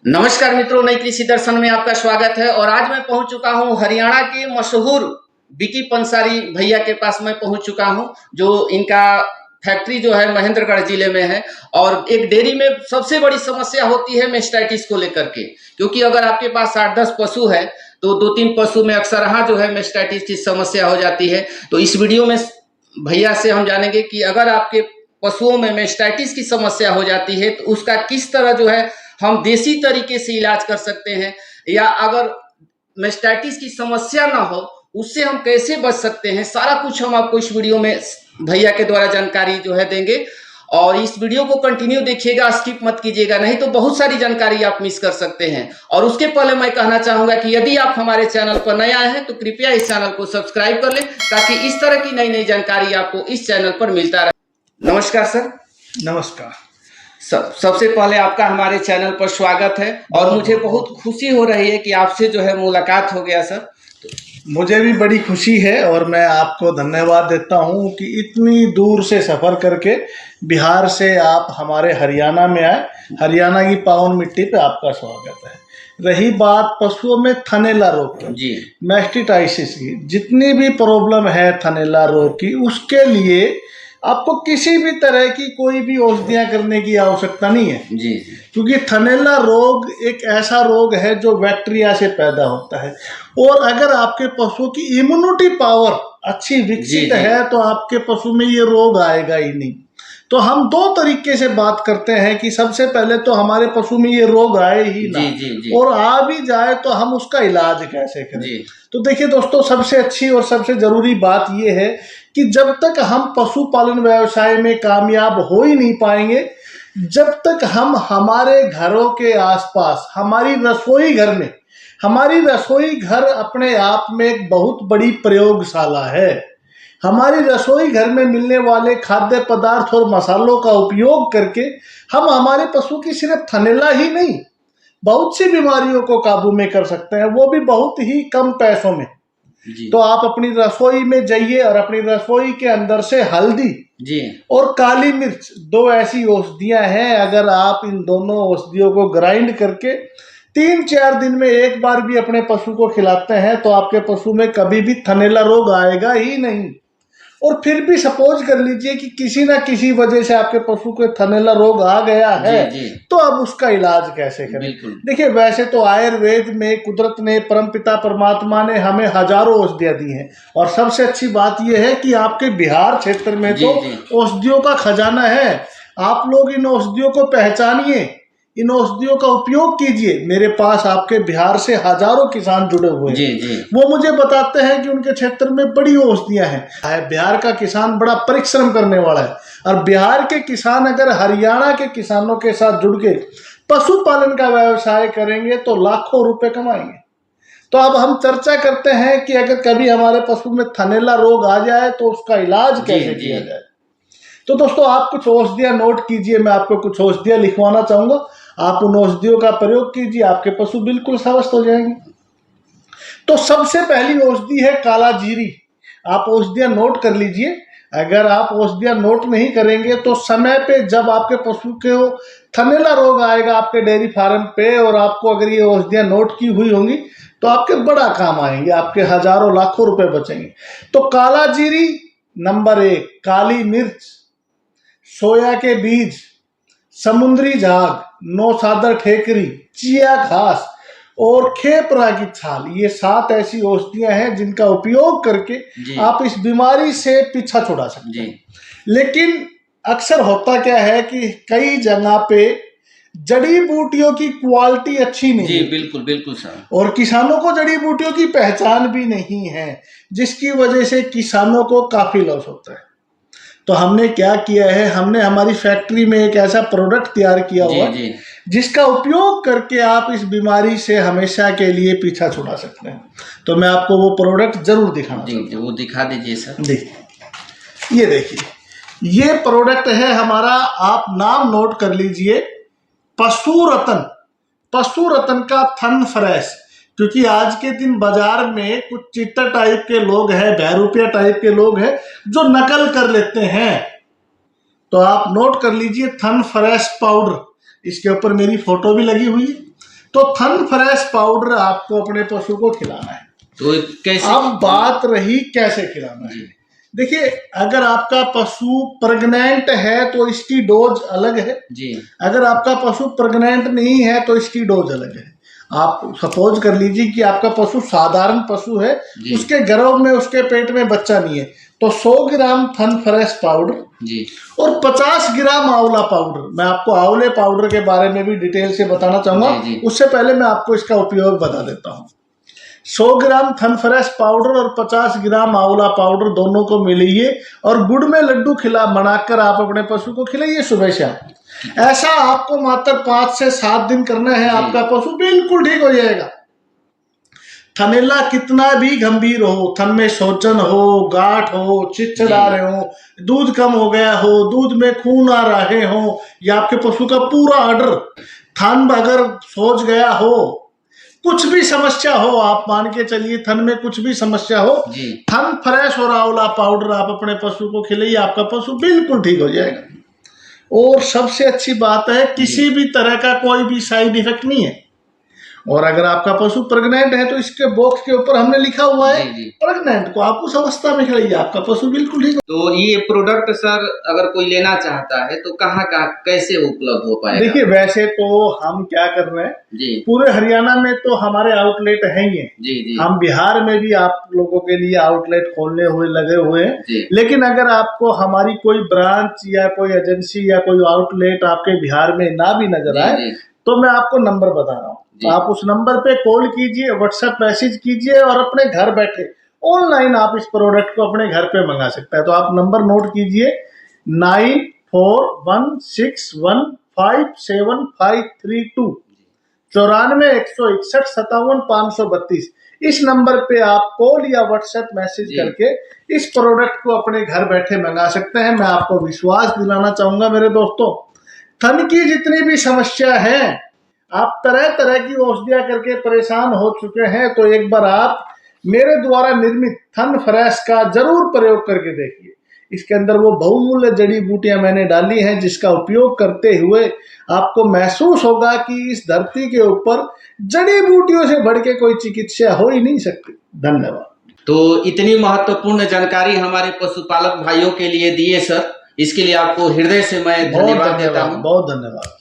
नमस्कार मित्रों, नई कृषि दर्शन में आपका स्वागत है। और आज मैं पहुंच चुका हूं हरियाणा के मशहूर विकी पंसारी भैया के पास मैं पहुंच चुका हूं, जो इनका फैक्ट्री जो है महेंद्रगढ़ जिले में है। और एक डेयरी में सबसे बड़ी समस्या होती है मेस्टाइटिस को लेकर के, क्योंकि अगर आपके पास 8-10 पशु है तो 2-3 पशु में अक्सर जो है मेस्टाइटिस की समस्या हो जाती है। तो इस वीडियो में भैया से हम जानेंगे कि अगर आपके पशुओं में मेस्टाइटिस की समस्या हो जाती है तो उसका किस तरह जो है हम देसी तरीके से इलाज कर सकते हैं, या अगर मेस्टाइटिस की समस्या ना हो उससे हम कैसे बच सकते हैं। सारा कुछ हम आपको इस वीडियो में भैया के द्वारा जानकारी जो है देंगे। और इस वीडियो को कंटिन्यू देखिएगा, स्किप मत कीजिएगा, नहीं तो बहुत सारी जानकारी आप मिस कर सकते हैं। और उसके पहले मैं कहना चाहूंगा कि यदि आप हमारे चैनल पर नए आए हैं तो कृपया इस चैनल को सब्सक्राइब कर लें, ताकि इस तरह की नई नई जानकारी आपको इस चैनल पर मिलता रहे। नमस्कार सर। नमस्कार। सबसे पहले आपका हमारे चैनल पर स्वागत है और मुझे बहुत खुशी हो रही है कि आपसे जो है मुलाकात हो गया सर। मुझे भी बड़ी खुशी है और मैं आपको धन्यवाद देता हूं कि इतनी दूर से सफ़र करके बिहार से आप हमारे हरियाणा में आए। हरियाणा की पावन मिट्टी पे आपका स्वागत है। रही बात पशुओं में थनैला रोग की, जी, मैस्टिटाइसिस की, जितनी भी प्रॉब्लम है थनैला रोग की, उसके लिए आपको किसी भी तरह की कोई भी औषधियाँ करने की आवश्यकता नहीं है। जी, क्योंकि थनैला रोग एक ऐसा रोग है जो बैक्टीरिया से पैदा होता है, और अगर आपके पशु की इम्यूनिटी पावर अच्छी विकसित है तो आपके पशु में ये रोग आएगा ही नहीं। तो हम दो तरीके से बात करते हैं कि सबसे पहले तो हमारे पशु में ये रोग आए ही ना, और आ भी जाए तो हम उसका इलाज कैसे करें। तो देखिए दोस्तों, सबसे अच्छी और सबसे जरूरी बात ये है कि जब तक हम पशुपालन व्यवसाय में कामयाब हो ही नहीं पाएंगे, जब तक हम हमारे घरों के आसपास, हमारी रसोई घर में, हमारी रसोई घर अपने आप में एक बहुत बड़ी प्रयोगशाला है। हमारी रसोई घर में मिलने वाले खाद्य पदार्थ और मसालों का उपयोग करके हम हमारे पशु की सिर्फ थनैला ही नहीं, बहुत सी बीमारियों को काबू में कर सकते हैं, वो भी बहुत ही कम पैसों में। तो आप अपनी रसोई में जाइए और अपनी रसोई के अंदर से हल्दी और काली मिर्च, दो ऐसी औषधियां हैं, अगर आप इन दोनों औषधियों को ग्राइंड करके 3-4 दिन में एक बार भी अपने पशु को खिलाते हैं तो आपके पशु में कभी भी थनैला रोग आएगा ही नहीं। और फिर भी सपोज कर लीजिए कि किसी ना किसी वजह से आपके पशु को थनैला रोग आ गया है, तो अब उसका इलाज कैसे करें। देखिए, वैसे तो आयुर्वेद में कुदरत ने, परमपिता परमात्मा ने हमें हजारों औषधियां दी हैं, और सबसे अच्छी बात यह है कि आपके बिहार क्षेत्र में तो औषधियों का खजाना है। आप लोग इन औषधियों को पहचानिए, इन औषधियों का उपयोग कीजिए। मेरे पास आपके बिहार से हजारों किसान जुड़े हुए हैं, वो मुझे बताते हैं कि उनके क्षेत्र में बड़ी औषधियां हैं। बिहार का किसान बड़ा परिश्रम करने वाला है, और बिहार के किसान अगर हरियाणा के किसानों के साथ जुड़ के पशुपालन का व्यवसाय करेंगे तो लाखों रुपए कमाएंगे। तो अब हम चर्चा करते हैं कि अगर कभी हमारे पशु में थनैला रोग आ जाए तो उसका इलाज कैसे किया जाए। तो दोस्तों, आप कुछ औषधियां नोट कीजिए, मैं आपको कुछ औषधियां लिखवाना चाहूंगा, आप उन औषधियों का प्रयोग कीजिए, आपके पशु बिल्कुल स्वस्थ हो जाएंगे। तो सबसे पहली औषधि है काला जीरी। आप औषधियां नोट कर लीजिए। अगर आप औषधियां नोट नहीं करेंगे तो समय पे जब आपके पशु को थनैला रोग आएगा आपके डेयरी फार्म पे, और आपको अगर ये औषधियां नोट की हुई होंगी तो आपके बड़ा काम आएंगे, आपके हजारों लाखों रुपए बचेंगे। तो काला जीरी नंबर 1, काली मिर्च, सोया के बीज, समुद्री झाग, नौसादर ठेकरी, चिया घास और खेपरा की छाल, ये 7 ऐसी औषधियां हैं जिनका उपयोग करके आप इस बीमारी से पीछा छुड़ा सकते हैं। लेकिन अक्सर होता क्या है कि कई जगह पे जड़ी बूटियों की क्वालिटी अच्छी नहीं है। बिल्कुल बिल्कुल सर। और किसानों को जड़ी बूटियों की पहचान भी नहीं है, जिसकी वजह से किसानों को काफी लॉस होता है। तो हमने क्या किया है, हमने हमारी फैक्ट्री में एक ऐसा प्रोडक्ट तैयार किया हुआ है जिसका उपयोग करके आप इस बीमारी से हमेशा के लिए पीछा छुड़ा सकते हैं। तो मैं आपको वो प्रोडक्ट जरूर दिखाना चाहूँगा। वो दिखा दीजिए सर। देखिए, ये देखिए, ये प्रोडक्ट है हमारा, आप नाम नोट कर लीजिए, पशु रतन। पशु रतन का थन फ्रेश। क्योंकि आज के दिन बाजार में कुछ चीटर टाइप के लोग हैं, बहरूपिया टाइप के लोग हैं जो नकल कर लेते हैं। तो आप नोट कर लीजिए, थन फ्रेश पाउडर, इसके ऊपर मेरी फोटो भी लगी हुई है। तो थन फ्रेश पाउडर आपको अपने पशु को खिलाना है। तो कैसे? अब बात रही कैसे खिलाना है। देखिए, अगर आपका पशु प्रेग्नेंट है तो इसकी डोज अलग है जी। अगर आपका पशु प्रेग्नेंट नहीं है तो इसकी डोज अलग है। आप सपोज कर लीजिए कि आपका पशु साधारण पशु है, उसके गर्भ में, उसके पेट में बच्चा नहीं है, तो 100 ग्राम थन फ्रेश पाउडर जी और 50 ग्राम आंवला पाउडर। मैं आपको आंवले पाउडर के बारे में भी डिटेल से बताना चाहूंगा, उससे पहले मैं आपको इसका उपयोग बता देता हूँ। 100 ग्राम थन फ्रेश पाउडर और 50 ग्राम आंवला पाउडर दोनों को मिलाइए और गुड़ में लड्डू बनाकर आप अपने पशु को खिलाइए सुबह शाम। ऐसा आपको मात्र 5 से 7 दिन करना है, आपका पशु बिल्कुल ठीक हो जाएगा। थनैला कितना भी गंभीर हो, थन में सोजन हो, गांठ हो, चिचड़ आ रहे हो, दूध कम हो गया हो, दूध में खून आ रहे हो, या आपके पशु का पूरा ऑर्डर, थन अगर सोज गया हो, कुछ भी समस्या हो, आप मान के चलिए थन में कुछ भी समस्या हो, थन फ्रेश और आंवला पाउडर आप अपने पशु को खिलाइए, आपका पशु बिल्कुल ठीक हो जाएगा। और सबसे अच्छी बात है, किसी भी तरह का कोई भी साइड इफेक्ट नहीं है। और अगर आपका पशु प्रेग्नेंट है तो इसके बॉक्स के ऊपर हमने लिखा हुआ है प्रेग्नेंट को आप उस अवस्था में खिलाइए, आपका पशु बिल्कुल ठीक। तो ये प्रोडक्ट सर अगर कोई लेना चाहता है तो कहाँ कैसे उपलब्ध हो पाएगा? देखिए, वैसे तो हम क्या कर रहे हैं जी, पूरे हरियाणा में तो हमारे आउटलेट है ही है जी। हम बिहार में भी आप लोगों के लिए आउटलेट खोलने हुए लगे हुए हैं, लेकिन अगर आपको हमारी कोई ब्रांच या कोई एजेंसी या कोई आउटलेट आपके बिहार में ना भी नजर आए तो मैं आपको नंबर बता रहा हूँ, आप उस नंबर पे कॉल कीजिए, व्हाट्सएप मैसेज कीजिए और अपने घर बैठे ऑनलाइन आप इस प्रोडक्ट को अपने घर पे मंगा सकते हैं। तो आप नंबर नोट कीजिए 9416157532 9416157532। इस नंबर पे आप कॉल या व्हाट्सएप मैसेज करके इस प्रोडक्ट को अपने घर बैठे मंगा सकते हैं। मैं आपको विश्वास दिलाना चाहूंगा मेरे दोस्तों, थन की जितनी भी समस्या है, आप तरह तरह की औषधियां करके परेशान हो चुके हैं, तो एक बार आप मेरे द्वारा निर्मित थन फ्रेश का जरूर प्रयोग करके देखिए। इसके अंदर वो बहुमूल्य जड़ी बूटियां मैंने डाली हैं, जिसका उपयोग करते हुए आपको महसूस होगा कि इस धरती के ऊपर जड़ी बूटियों से बढ़ के कोई चिकित्सा हो ही नहीं सकती। धन्यवाद। तो इतनी महत्वपूर्ण जानकारी हमारे पशुपालक भाइयों के लिए दिए सर, इसके लिए आपको हृदय से मैं धन्यवाद देता हूँ। बहुत धन्यवाद।